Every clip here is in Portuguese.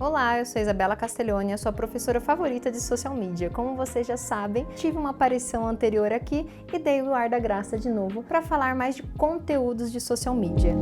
Olá, eu sou Isabela Castelloni, a sua professora favorita de social media. Como vocês já sabem, tive uma aparição anterior aqui e dei o ar da graça de novo para falar mais de conteúdos de social media.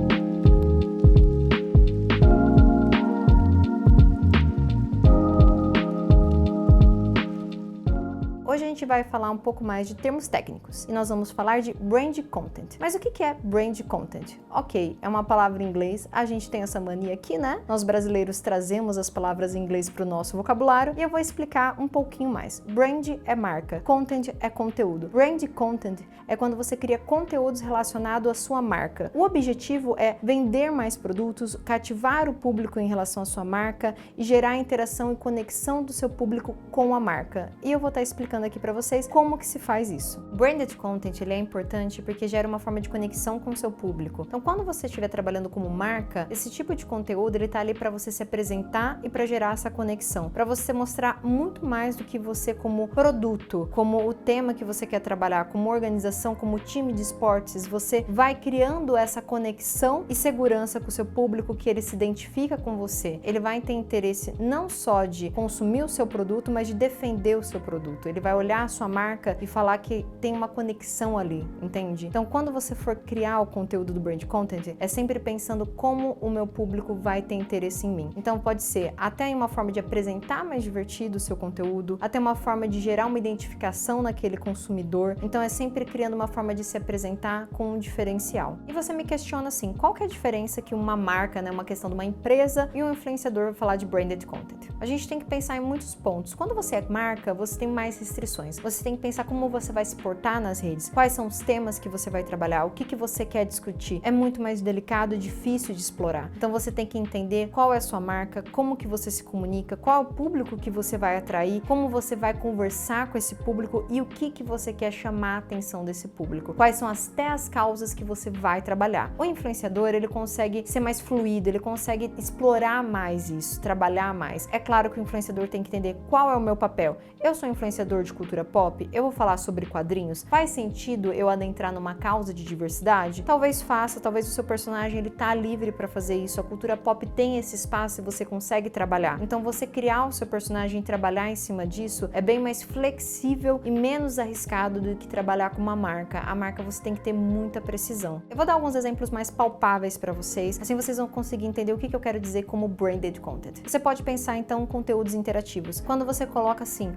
Hoje a gente vai falar um pouco mais de termos técnicos e nós vamos falar de brand content. Mas o que é brand content? Ok, é uma palavra em inglês, a gente tem essa mania aqui, né? Nós brasileiros trazemos as palavras em inglês para o nosso vocabulário e eu vou explicar um pouquinho mais. Brand é marca, content é conteúdo. Brand content é quando você cria conteúdos relacionados à sua marca. O objetivo é vender mais produtos, cativar o público em relação à sua marca e gerar interação e conexão do seu público com a marca. E eu vou estar explicando aqui para vocês como que se faz isso. Branded content ele é importante porque gera uma forma de conexão com o seu público. Então, quando você estiver trabalhando como marca, esse tipo de conteúdo ele tá ali para você se apresentar e para gerar essa conexão, para você mostrar muito mais do que você como produto, como o tema que você quer trabalhar, como organização, como time de esportes. Você vai criando essa conexão e segurança com o seu público, que ele se identifica com você. Ele vai ter interesse não só de consumir o seu produto, mas de defender o seu produto. Ele vai olhar a sua marca e falar que tem uma conexão ali, entende? Então, quando você for criar o conteúdo do brand content, é sempre pensando como o meu público vai ter interesse em mim. Então, pode ser até uma forma de apresentar mais divertido o seu conteúdo, até uma forma de gerar uma identificação naquele consumidor. Então, é sempre criando uma forma de se apresentar com um diferencial. E você me questiona assim, qual que é a diferença que uma marca, né, uma questão de uma empresa e um influenciador vai falar de branded content? A gente tem que pensar em muitos pontos. Quando você é marca, você tem mais restrições. Você tem que pensar como você vai se portar nas redes, quais são os temas que você vai trabalhar, o que você quer discutir. É muito mais delicado e difícil de explorar. Então você tem que entender qual é a sua marca, como que você se comunica, qual é o público que você vai atrair, como você vai conversar com esse público e o que você quer chamar a atenção desse público. Quais são até as causas que você vai trabalhar. O influenciador, ele consegue ser mais fluido, ele consegue explorar mais isso, trabalhar mais. É claro que o influenciador tem que entender qual é o meu papel. Eu sou influenciador de cultura pop, eu vou falar sobre quadrinhos. Faz sentido eu adentrar numa causa de diversidade? Talvez faça, talvez o seu personagem ele tá livre para fazer isso. A cultura pop tem esse espaço e você consegue trabalhar. Então você criar o seu personagem e trabalhar em cima disso é bem mais flexível e menos arriscado do que trabalhar com uma marca. A marca você tem que ter muita precisão. Eu vou dar alguns exemplos mais palpáveis para vocês, assim vocês vão conseguir entender o que eu quero dizer como branded content. Você pode pensar então em conteúdos interativos. Quando você coloca assim,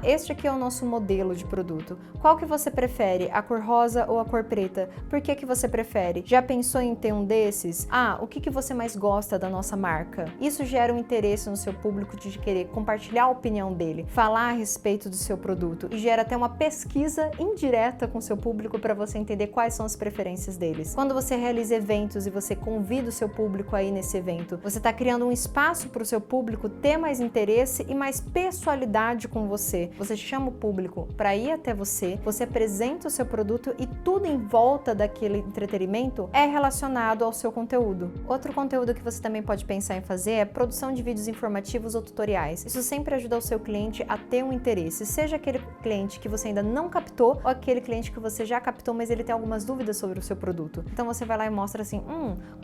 este aqui é o nosso modelo de produto. Qual que você prefere? A cor rosa ou a cor preta? Por que você prefere? Já pensou em ter um desses? O que você mais gosta da nossa marca? Isso gera um interesse no seu público de querer compartilhar a opinião dele, falar a respeito do seu produto e gera até uma pesquisa indireta com o seu público para você entender quais são as preferências deles. Quando você realiza eventos e você convida o seu público aí nesse evento, você está criando um espaço para o seu público ter mais interesse e mais pessoalidade com você. Você chama o público para ir até você apresenta o seu produto e tudo em volta daquele entretenimento é relacionado ao seu conteúdo. Outro conteúdo que você também pode pensar em fazer é produção de vídeos informativos ou tutoriais. Isso sempre ajuda o seu cliente a ter um interesse, seja aquele cliente que você ainda não captou ou aquele cliente que você já captou, mas ele tem algumas dúvidas sobre o seu produto. Então você vai lá e mostra assim,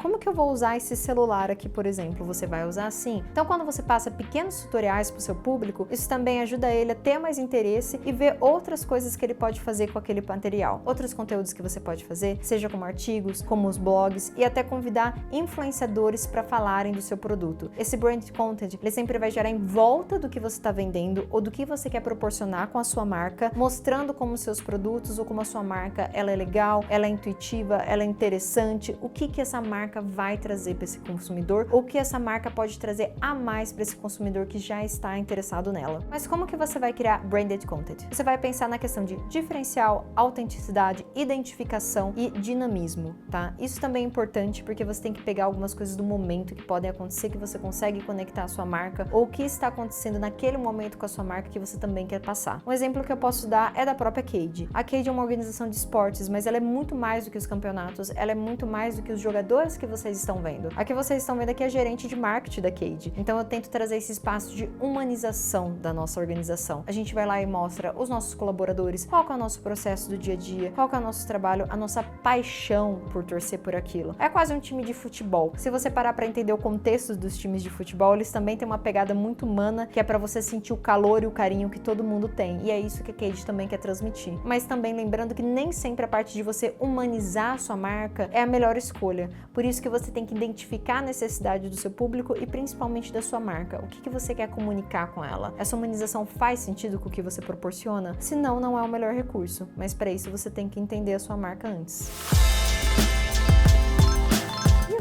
como que eu vou usar esse celular aqui, por exemplo? Você vai usar assim. Então quando você passa pequenos tutoriais para o seu público, isso também ajuda ele a ter mais interesse e ver outras coisas que ele pode fazer com aquele material. Outros conteúdos que você pode fazer, seja como artigos, como os blogs e até convidar influenciadores para falarem do seu produto. Esse brand content, ele sempre vai gerar em volta do que você está vendendo ou do que você quer proporcionar com a sua marca, mostrando como os seus produtos ou como a sua marca, ela é legal, ela é intuitiva, ela é interessante, o que essa marca vai trazer para esse consumidor ou o que essa marca pode trazer a mais para esse consumidor que já está interessado nela. Mas como que você vai criar branded content? Você vai pensar na questão de diferencial, autenticidade, identificação e dinamismo, tá? Isso também é importante porque você tem que pegar algumas coisas do momento que podem acontecer que você consegue conectar a sua marca ou o que está acontecendo naquele momento com a sua marca que você também quer passar. Um exemplo que eu posso dar é da própria Cade. A Cade é uma organização de esportes, mas ela é muito mais do que os campeonatos, ela é muito mais do que os jogadores que vocês estão vendo. A que vocês estão vendo aqui é a gerente de marketing da Cade. Então eu tento trazer esse espaço de humanização da nossa organização. A gente vai lá e mostra mostra os nossos colaboradores, qual que é o nosso processo do dia a dia, qual que é o nosso trabalho, a nossa paixão por torcer por aquilo. É quase um time de futebol. Se você parar para entender o contexto dos times de futebol, eles também têm uma pegada muito humana, que é para você sentir o calor e o carinho que todo mundo tem. E é isso que a Cade também quer transmitir. Mas também lembrando que nem sempre a parte de você humanizar a sua marca é a melhor escolha. Por isso que você tem que identificar a necessidade do seu público e principalmente da sua marca. O que você quer comunicar com ela? Essa humanização faz sentido com o que você proporciona? Se não, não é o melhor recurso. Mas para isso você tem que entender a sua marca antes.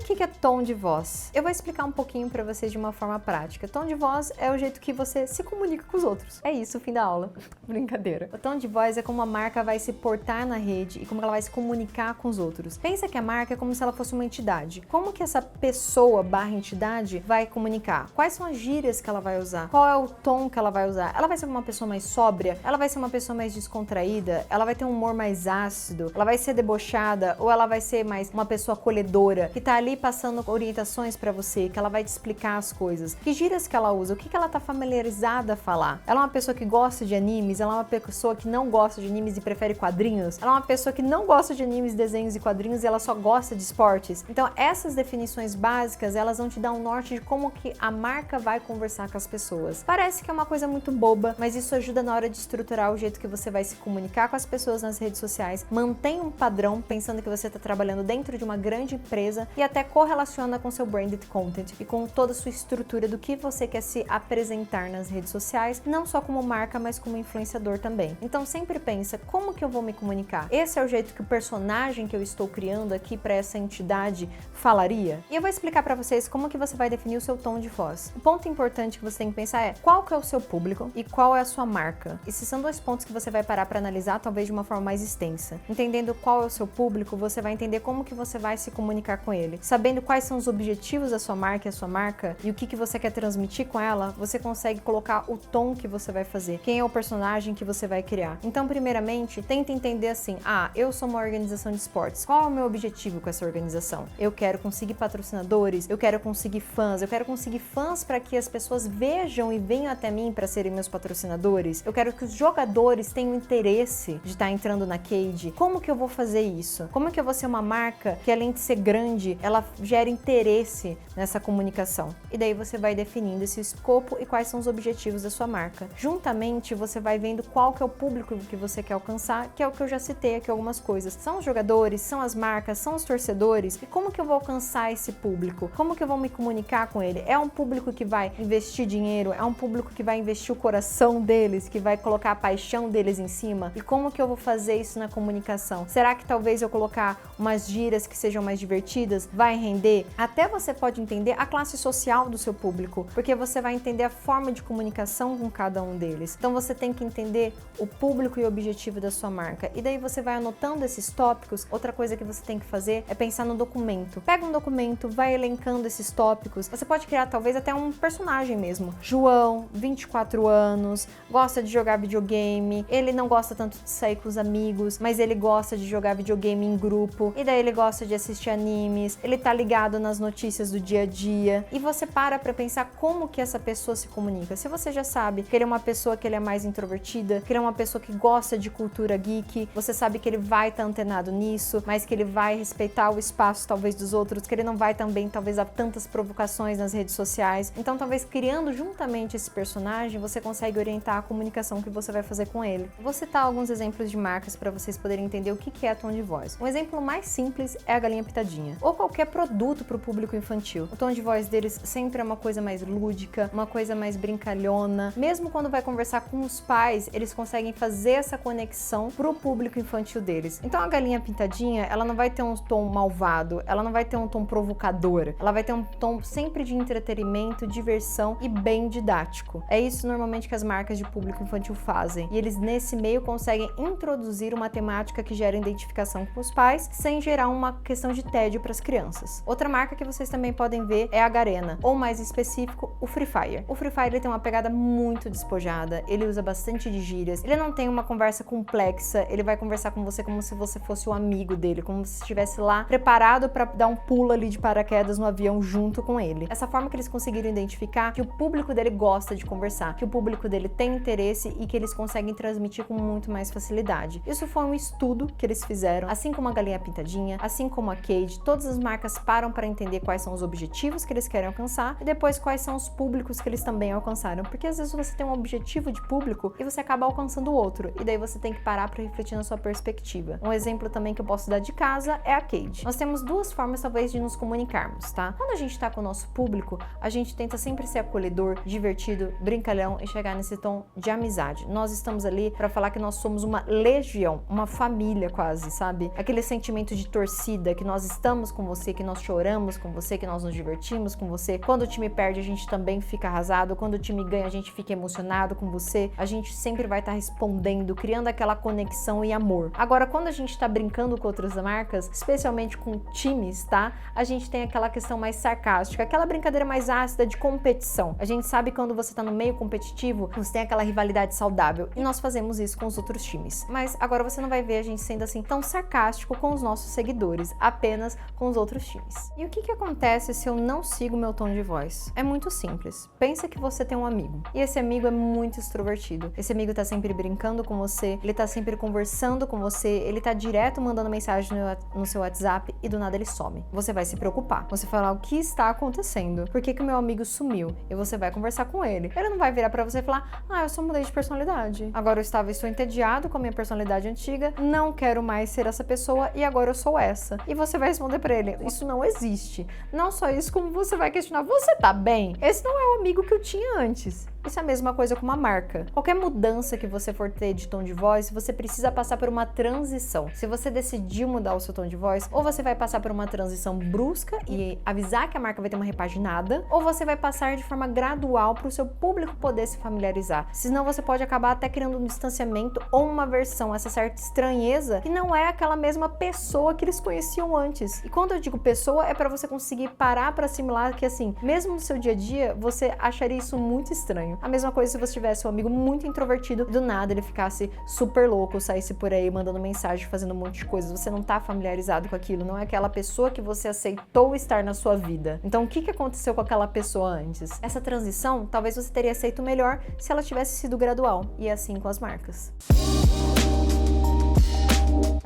O que é tom de voz? Eu vou explicar um pouquinho para vocês de uma forma prática. Tom de voz é o jeito que você se comunica com os outros. É isso, fim da aula. Brincadeira. O tom de voz é como a marca vai se portar na rede e como ela vai se comunicar com os outros. Pensa que a marca é como se ela fosse uma entidade. Como que essa pessoa / entidade vai comunicar? Quais são as gírias que ela vai usar? Qual é o tom que ela vai usar? Ela vai ser uma pessoa mais sóbria? Ela vai ser uma pessoa mais descontraída? Ela vai ter um humor mais ácido? Ela vai ser debochada? Ou ela vai ser mais uma pessoa acolhedora que tá ali passando orientações pra você, que ela vai te explicar as coisas. Que gírias que ela usa? O que ela tá familiarizada a falar? Ela é uma pessoa que gosta de animes? Ela é uma pessoa que não gosta de animes e prefere quadrinhos? Ela é uma pessoa que não gosta de animes, desenhos e quadrinhos e ela só gosta de esportes? Então, essas definições básicas, elas vão te dar um norte de como que a marca vai conversar com as pessoas. Parece que é uma coisa muito boba, mas isso ajuda na hora de estruturar o jeito que você vai se comunicar com as pessoas nas redes sociais. Mantém um padrão, pensando que você está trabalhando dentro de uma grande empresa e até correlaciona com seu branded content e com toda a sua estrutura do que você quer se apresentar nas redes sociais, não só como marca, mas como influenciador também. Então sempre pensa, como que eu vou me comunicar? Esse é o jeito que o personagem que eu estou criando aqui para essa entidade falaria? E eu vou explicar para vocês como que você vai definir o seu tom de voz. O ponto importante que você tem que pensar é qual que é o seu público e qual é a sua marca. Esses são dois pontos que você vai parar para analisar, talvez de uma forma mais extensa. Entendendo qual é o seu público, você vai entender como que você vai se comunicar com ele. Sabendo quais são os objetivos da sua marca e a sua marca e o que você quer transmitir com ela, você consegue colocar o tom que você vai fazer, quem é o personagem que você vai criar. Então, primeiramente, tenta entender assim, eu sou uma organização de esportes, qual é o meu objetivo com essa organização? Eu quero conseguir patrocinadores, eu quero conseguir fãs para que as pessoas vejam e venham até mim para serem meus patrocinadores, eu quero que os jogadores tenham interesse de estar entrando na Cade. Como que eu vou fazer isso? Como que eu vou ser uma marca que, além de ser grande, ela gera interesse nessa comunicação? E daí você vai definindo esse escopo e quais são os objetivos da sua marca. Juntamente, você vai vendo qual que é o público que você quer alcançar, que é o que eu já citei aqui algumas coisas. São os jogadores, são as marcas, são os torcedores. E como que eu vou alcançar esse público? Como que eu vou me comunicar com ele? É um público que vai investir dinheiro? É um público que vai investir o coração deles, que vai colocar a paixão deles em cima? E como que eu vou fazer isso na comunicação? Será que talvez eu colocar umas gírias que sejam mais divertidas vai render? Até você pode entender a classe social do seu público, porque você vai entender a forma de comunicação com cada um deles. Então você tem que entender o público e o objetivo da sua marca. E daí você vai anotando esses tópicos. Outra coisa que você tem que fazer é pensar no documento. Pega um documento, vai elencando esses tópicos. Você pode criar talvez até um personagem mesmo. João, 24 anos, gosta de jogar videogame, ele não gosta tanto de sair com os amigos, mas ele gosta de jogar videogame em grupo, e daí ele gosta de assistir animes, ele tá ligado nas notícias do dia a dia, e você para pensar como que essa pessoa se comunica. Se você já sabe que ele é uma pessoa que ele é mais introvertida, que ele é uma pessoa que gosta de cultura geek, você sabe que ele vai estar antenado nisso, mas que ele vai respeitar o espaço talvez dos outros, que ele não vai também talvez dar tantas provocações nas redes sociais. Então talvez criando juntamente esse personagem, você consegue orientar a comunicação que você vai fazer com ele. Vou citar alguns exemplos de marcas para vocês poderem entender o que é tom de voz. Um exemplo mais simples é a Galinha Pitadinha, ou qualquer produto para o público infantil. O tom de voz deles sempre é uma coisa mais lúdica, uma coisa mais brincalhona. Mesmo quando vai conversar com os pais, eles conseguem fazer essa conexão pro público infantil deles. Então a Galinha Pintadinha, ela não vai ter um tom malvado, ela não vai ter um tom provocador, ela vai ter um tom sempre de entretenimento, diversão e bem didático. É isso normalmente que as marcas de público infantil fazem. E eles nesse meio conseguem introduzir uma temática que gera identificação com os pais, sem gerar uma questão de tédio para as crianças. crianças. Outra marca que vocês também podem ver é a Garena, ou mais específico, o Free Fire. O Free Fire ele tem uma pegada muito despojada, ele usa bastante de gírias, ele não tem uma conversa complexa, ele vai conversar com você como se você fosse o amigo dele, como se estivesse lá preparado para dar um pulo ali de paraquedas no avião junto com ele. Essa forma que eles conseguiram identificar que o público dele gosta de conversar, que o público dele tem interesse e que eles conseguem transmitir com muito mais facilidade. Isso foi um estudo que eles fizeram, assim como a Galinha Pintadinha, assim como a Cade, todas as marcas param para entender quais são os objetivos que eles querem alcançar e depois quais são os públicos que eles também alcançaram, porque às vezes você tem um objetivo de público e você acaba alcançando o outro, e daí você tem que parar para refletir na sua perspectiva. Um exemplo também que eu posso dar de casa é a Cade. Nós temos duas formas talvez de nos comunicarmos, tá? Quando a gente tá com o nosso público, a gente tenta sempre ser acolhedor, divertido, brincalhão e chegar nesse tom de amizade. Nós estamos ali para falar que nós somos uma legião, uma família quase, sabe? Aquele sentimento de torcida, que nós estamos com você, que nós choramos com você, que nós nos divertimos com você. Quando o time perde, a gente também fica arrasado. Quando o time ganha, a gente fica emocionado com você. A gente sempre vai estar respondendo, criando aquela conexão e amor. Agora, quando a gente tá brincando com outras marcas, especialmente com times, tá? A gente tem aquela questão mais sarcástica, aquela brincadeira mais ácida de competição. A gente sabe quando você tá no meio competitivo, você tem aquela rivalidade saudável. E nós fazemos isso com os outros times. Mas agora você não vai ver a gente sendo assim tão sarcástico com os nossos seguidores, apenas com os outros times. E o que acontece se eu não sigo meu tom de voz? É muito simples. Pensa que você tem um amigo. E esse amigo é muito extrovertido. Esse amigo tá sempre brincando com você, ele tá sempre conversando com você, ele tá direto mandando mensagem no seu WhatsApp e do nada ele some. Você vai se preocupar. Você falar o que está acontecendo? Por que o meu amigo sumiu? E você vai conversar com ele. Ele não vai virar pra você e falar: ah, eu só mudei de personalidade. Agora estou entediado com a minha personalidade antiga, não quero mais ser essa pessoa e agora eu sou essa. E você vai responder pra ele: isso não existe. Não só isso, como você vai questionar: você tá bem? Esse não é o amigo que eu tinha antes. Isso é a mesma coisa com uma marca. Qualquer mudança que você for ter de tom de voz, você precisa passar por uma transição. Se você decidir mudar o seu tom de voz, ou você vai passar por uma transição brusca e avisar que a marca vai ter uma repaginada, ou você vai passar de forma gradual para o seu público poder se familiarizar. Senão você pode acabar até criando um distanciamento ou uma versão, essa certa estranheza, que não é aquela mesma pessoa que eles conheciam antes. E quando eu digo pessoa, é para você conseguir parar para assimilar que, assim, mesmo no seu dia a dia, você acharia isso muito estranho. A mesma coisa se você tivesse um amigo muito introvertido, do nada ele ficasse super louco, saísse por aí mandando mensagem, fazendo um monte de coisas. Você não tá familiarizado com aquilo, não é aquela pessoa que você aceitou estar na sua vida. Então o que aconteceu com aquela pessoa antes? Essa transição, talvez você teria aceito melhor se ela tivesse sido gradual. E é assim com as marcas.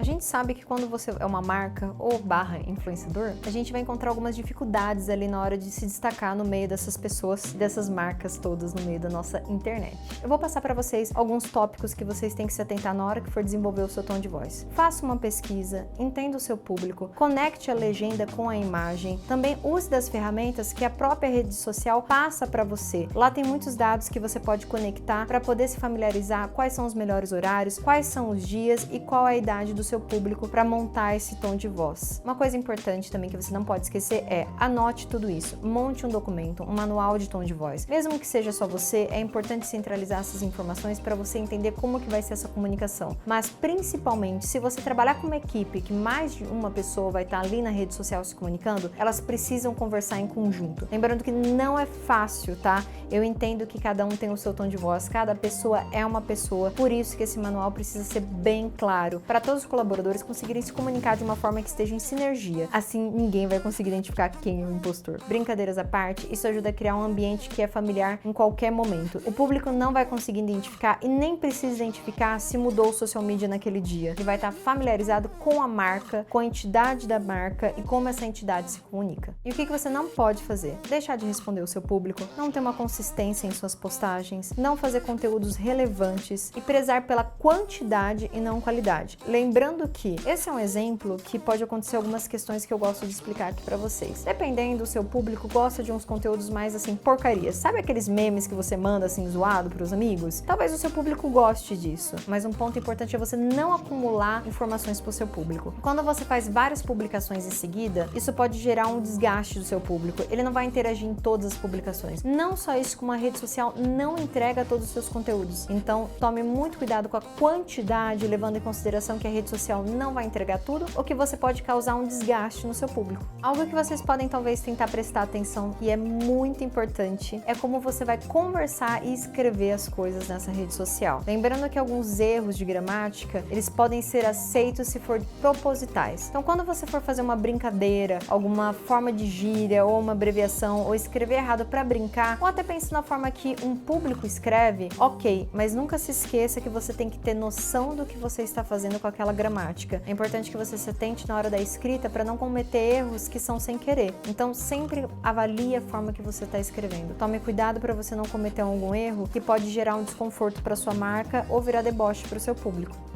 A gente sabe que quando você é uma marca ou influenciador, a gente vai encontrar algumas dificuldades ali na hora de se destacar no meio dessas pessoas, dessas marcas todas no meio da nossa internet. Eu vou passar para vocês alguns tópicos que vocês têm que se atentar na hora que for desenvolver o seu tom de voz. Faça uma pesquisa, entenda o seu público, conecte a legenda com a imagem, também use das ferramentas que a própria rede social passa para você. Lá tem muitos dados que você pode conectar para poder se familiarizar quais são os melhores horários, quais são os dias e qual é a idade do seu público para montar esse tom de voz. Uma coisa importante também que você não pode esquecer é: anote tudo isso, monte um documento, um manual de tom de voz. Mesmo que seja só você, é importante centralizar essas informações para você entender como que vai ser essa comunicação. Mas principalmente, se você trabalhar com uma equipe que mais de uma pessoa vai estar ali na rede social se comunicando, elas precisam conversar em conjunto. Lembrando que não é fácil, tá? Eu entendo que cada um tem o seu tom de voz, cada pessoa é uma pessoa, por isso que esse manual precisa ser bem claro para todos os colaboradores conseguirem se comunicar de uma forma que esteja em sinergia. Assim, ninguém vai conseguir identificar quem é o impostor. Brincadeiras à parte, isso ajuda a criar um ambiente que é familiar em qualquer momento. O público não vai conseguir identificar e nem precisa identificar se mudou o social media naquele dia. Ele vai estar familiarizado com a marca, com a entidade da marca e como essa entidade se comunica. E o que você não pode fazer? Deixar de responder o seu público, não ter uma consistência em suas postagens, não fazer conteúdos relevantes e prezar pela quantidade e não qualidade. Lembrando que esse é um exemplo que pode acontecer algumas questões que eu gosto de explicar aqui pra vocês. Dependendo do seu público, gosta de uns conteúdos mais assim, porcarias. Sabe aqueles memes que você manda assim, zoado pros amigos? Talvez o seu público goste disso, mas um ponto importante é você não acumular informações pro seu público. Quando você faz várias publicações em seguida, isso pode gerar um desgaste do seu público. Ele não vai interagir em todas as publicações. Não só isso, como a rede social não entrega todos os seus conteúdos. Então, tome muito cuidado com a quantidade, levando em consideração que a rede social não vai entregar tudo ou que você pode causar um desgaste no seu público. Algo que vocês podem talvez tentar prestar atenção e é muito importante é como você vai conversar e escrever as coisas nessa rede social. Lembrando que alguns erros de gramática, eles podem ser aceitos se for propositais. Então, quando você for fazer uma brincadeira, alguma forma de gíria ou uma abreviação ou escrever errado para brincar, ou até pense na forma que um público escreve, ok, mas nunca se esqueça que você tem que ter noção do que você está fazendo com aquela gramática. É importante que você se atente na hora da escrita para não cometer erros que são sem querer. Então, sempre avalie a forma que você está escrevendo. Tome cuidado para você não cometer algum erro que pode gerar um desconforto para sua marca ou virar deboche para o seu público.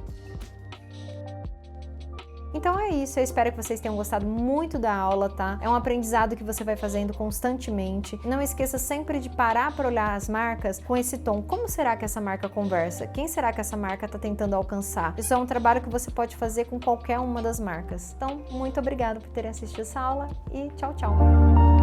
Então é isso, eu espero que vocês tenham gostado muito da aula, tá? É um aprendizado que você vai fazendo constantemente. Não esqueça sempre de parar para olhar as marcas com esse tom. Como será que essa marca conversa? Quem será que essa marca está tentando alcançar? Isso é um trabalho que você pode fazer com qualquer uma das marcas. Então, muito obrigada por terem assistido essa aula e tchau, tchau!